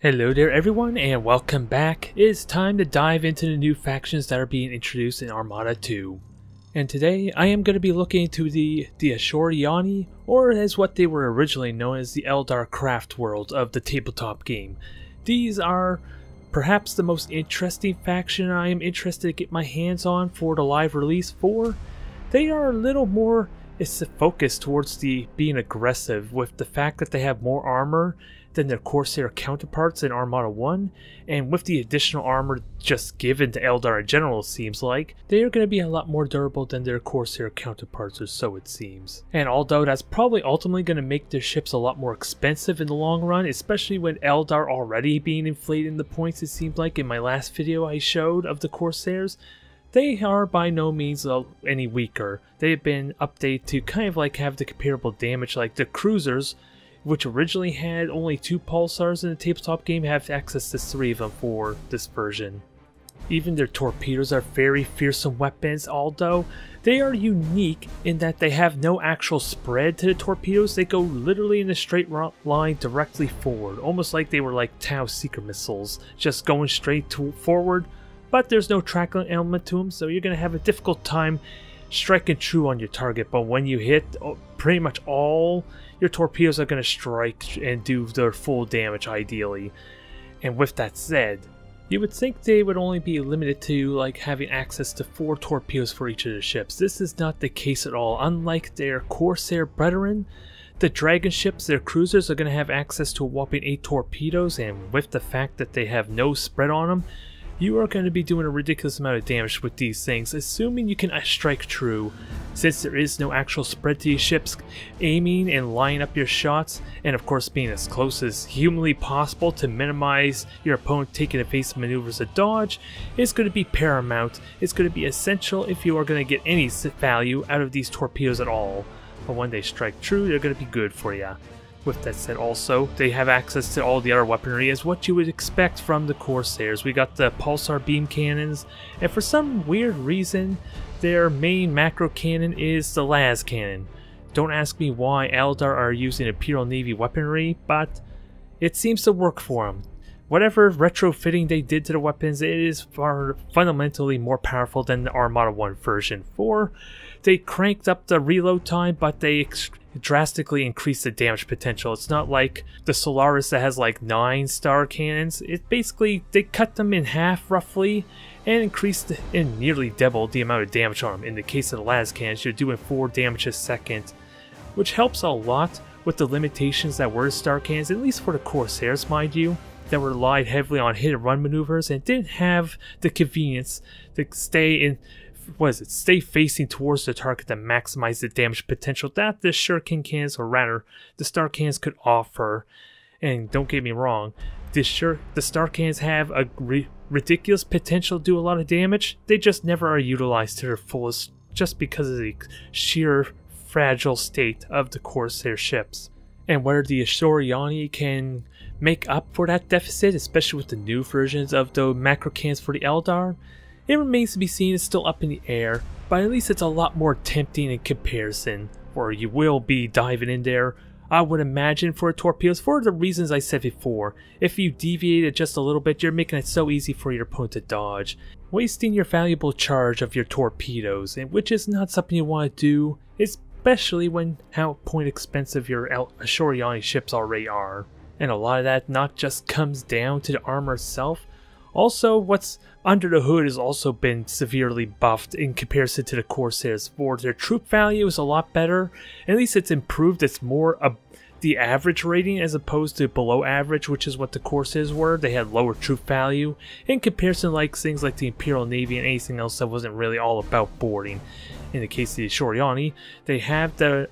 Hello there everyone and welcome back. It is time to dive into the new factions that are being introduced in Armada 2. And today I am going to be looking into the Asuryani, or as what they were originally known as the Eldar Craftworld of the tabletop game. These are perhaps the most interesting faction I am interested to get my hands on for the live release for. They are a little more focused towards being aggressive, with the fact that they have more armor than their Corsair counterparts in Armada 1, and with the additional armor just given to Eldar in general, it seems like, they are going to be a lot more durable than their Corsair counterparts, or so it seems. And although that's probably ultimately going to make their ships a lot more expensive in the long run, especially when Eldar already being inflated in the points, it seemed like in my last video I showed of the Corsairs, they are by no means any weaker. They have been updated to kind of like have the comparable damage like the cruisers, which originally had only 2 pulsars in the tabletop game, have access to 3 of them for this version. Even their torpedoes are very fearsome weapons, although they are unique in that they have no actual spread to the torpedoes. They go literally in a straight line directly forward, almost like they were like Tau Seeker missiles, just going straight forward, but there's no tracking element to them, so you're going to have a difficult time striking true on your target. But when you hit, pretty much all your torpedoes are going to strike and do their full damage ideally. And with that said, you would think they would only be limited to like having access to 4 torpedoes for each of their ships. This is not the case at all. Unlike their Corsair brethren, the Dragon ships, their cruisers, are going to have access to a whopping 8 torpedoes, and with the fact that they have no spread on them, you are going to be doing a ridiculous amount of damage with these things, assuming you can strike true. Since there is no actual spread to these ships, aiming and lining up your shots, and of course being as close as humanly possible to minimize your opponent taking evasive maneuvers to dodge, is going to be paramount. It's going to be essential if you are going to get any value out of these torpedoes at all. But when they strike true, they're going to be good for you. With that said, also, they have access to all the other weaponry as what you would expect from the Corsairs. We got the pulsar beam cannons, and for some weird reason, their main macro cannon is the las cannon. Don't ask me why Eldar are using Imperial Navy weaponry, but it seems to work for them. Whatever retrofitting they did to the weapons, it is fundamentally more powerful than the Armada 1 version 4. They cranked up the reload time, but they drastically increased the damage potential. It's not like the Solaris that has like 9 star cannons. It basically, they cut them in half roughly and increased and nearly doubled the amount of damage on them. In the case of the las cannons, you're doing 4 damage a second, which helps a lot with the limitations that were star cannons, at least for the Corsairs, mind you, that relied heavily on hit and run maneuvers and didn't have the convenience to stay facing towards the target to maximize the damage potential that the shuriken cannons, or rather the star cannons, could offer. And don't get me wrong, the star cannons have a ridiculous potential to do a lot of damage. They just never are utilized to their fullest, just because of the sheer fragile state of the Corsair ships. And whether the Asuryani can make up for that deficit, especially with the new versions of the macro cannons for the Eldar, it remains to be seen. It's still up in the air, but at least it's a lot more tempting in comparison, or you will be diving in there, I would imagine, for torpedoes, for the reasons I said before. If you deviate it just a little bit, you're making it so easy for your opponent to dodge, wasting your valuable charge of your torpedoes, and which is not something you want to do, especially when how point expensive your Asuryani ships already are. And a lot of that not just comes down to the armor itself. Also, what's under the hood has also been severely buffed in comparison to the Corsairs. For their troop value is a lot better. At least it's improved. It's more the average rating as opposed to below average, which is what the Corsairs were. They had lower troop value in comparison, like things like the Imperial Navy and anything else that wasn't really all about boarding. In the case of the Asuryani, they have the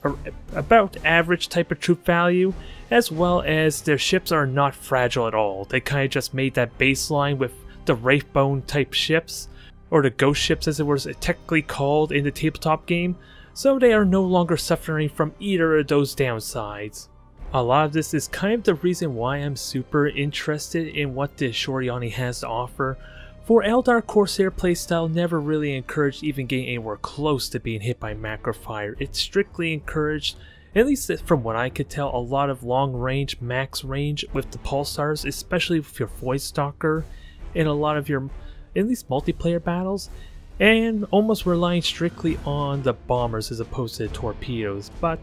about average type of troop value, as well as their ships are not fragile at all. They kind of just made that baseline with the Wraithbone type ships, or the ghost ships as it was technically called in the tabletop game, so they are no longer suffering from either of those downsides. A lot of this is kind of the reason why I'm super interested in what the Asuryani has to offer. For Eldar, Corsair playstyle never really encouraged even getting anywhere close to being hit by macro fire. It's strictly encouraged At least from what I could tell, a lot of long range, max range with the pulsars, especially with your Void Stalker, in a lot of your, at least multiplayer battles, and almost relying strictly on the bombers as opposed to the torpedoes. But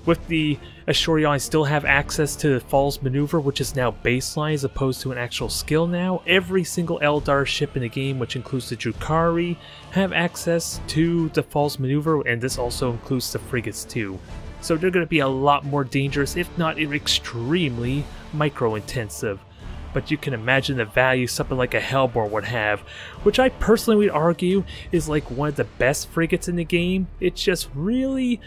with the Asuryani still have access to the Falls Maneuver, which is now baseline as opposed to an actual skill now. Every single Eldar ship in the game, which includes the Drukhari, have access to the Falls Maneuver, and this also includes the frigates too. So they're going to be a lot more dangerous, if not extremely micro-intensive. But you can imagine the value something like a Hellborn would have, which I personally would argue is like one of the best frigates in the game. It's just really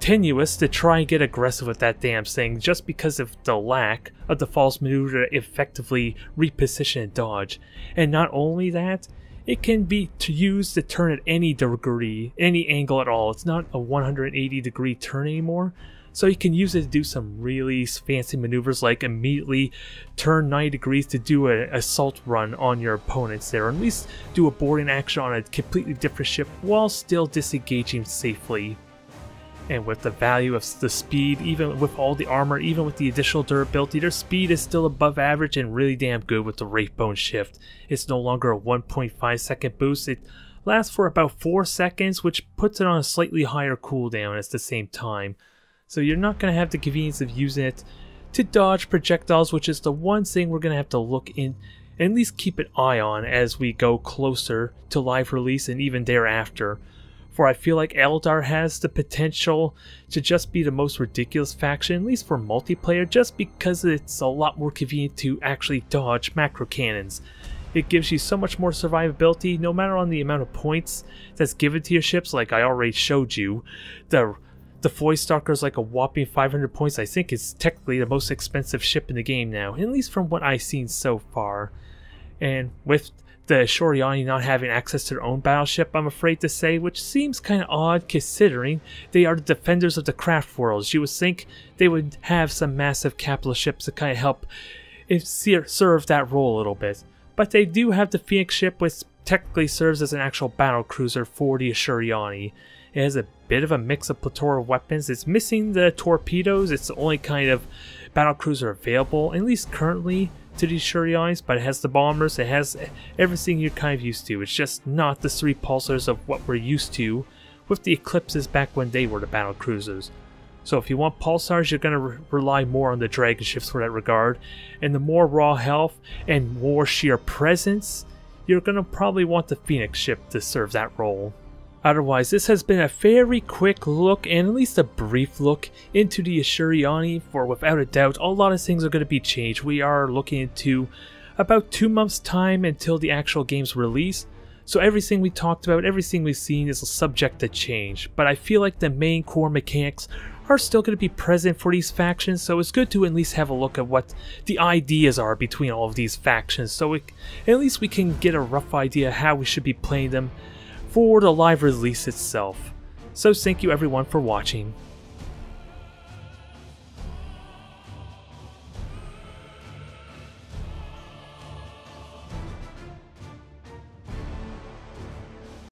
tenuous to try and get aggressive with that damn thing just because of the lack of the false maneuver to effectively reposition and dodge. And not only that, it can be used to turn at any degree, any angle at all. It's not a 180 degree turn anymore. So you can use it to do some really fancy maneuvers, like immediately turn 90 degrees to do an assault run on your opponents there, or at least do a boarding action on a completely different ship while still disengaging safely. And with the value of the speed, even with all the armor, even with the additional durability, their speed is still above average and really damn good with the Wraithbone shift. It's no longer a 1.5 second boost, it lasts for about 4 seconds, which puts it on a slightly higher cooldown at the same time. So you're not going to have the convenience of using it to dodge projectiles, which is the one thing we're going to have to look in and at least keep an eye on as we go closer to live release and even thereafter. For I feel like Eldar has the potential to just be the most ridiculous faction, at least for multiplayer, just because it's a lot more convenient to actually dodge macro cannons. It gives you so much more survivability, no matter on the amount of points that's given to your ships, like I already showed you. The Void Stalker is like a whopping 500 points. I think it's technically the most expensive ship in the game now, at least from what I've seen so far. And with the Asuryani not having access to their own battleship, I'm afraid to say, which seems kind of odd considering they are the defenders of the Craftworld. You would think they would have some massive capitalist ships to kind of help serve that role a little bit. But they do have the Phoenix ship, which technically serves as an actual battle cruiser for the Asuryani. It has a bit of a mix of plethora of weapons. It's missing the torpedoes. It's the only kind of battle cruiser available, at least currently, to the Asuryani, but it has the bombers, it has everything you're kind of used to. It's just not the 3 pulsars of what we're used to with the Eclipses back when they were the battle cruisers. So if you want pulsars, you're going to rely more on the Dragon ships for that regard, and the more raw health and more sheer presence, you're going to probably want the Phoenix ship to serve that role. Otherwise, this has been a very quick look, and at least a brief look, into the Asuryani, for without a doubt, a lot of things are going to be changed. We are looking into about 2 months' time until the actual game's release, so everything we talked about, everything we've seen is subject to change. But I feel like the main core mechanics are still going to be present for these factions, so it's good to at least have a look at what the ideas are between all of these factions, so at least we can get a rough idea how we should be playing them for the live release itself. So thank you everyone for watching.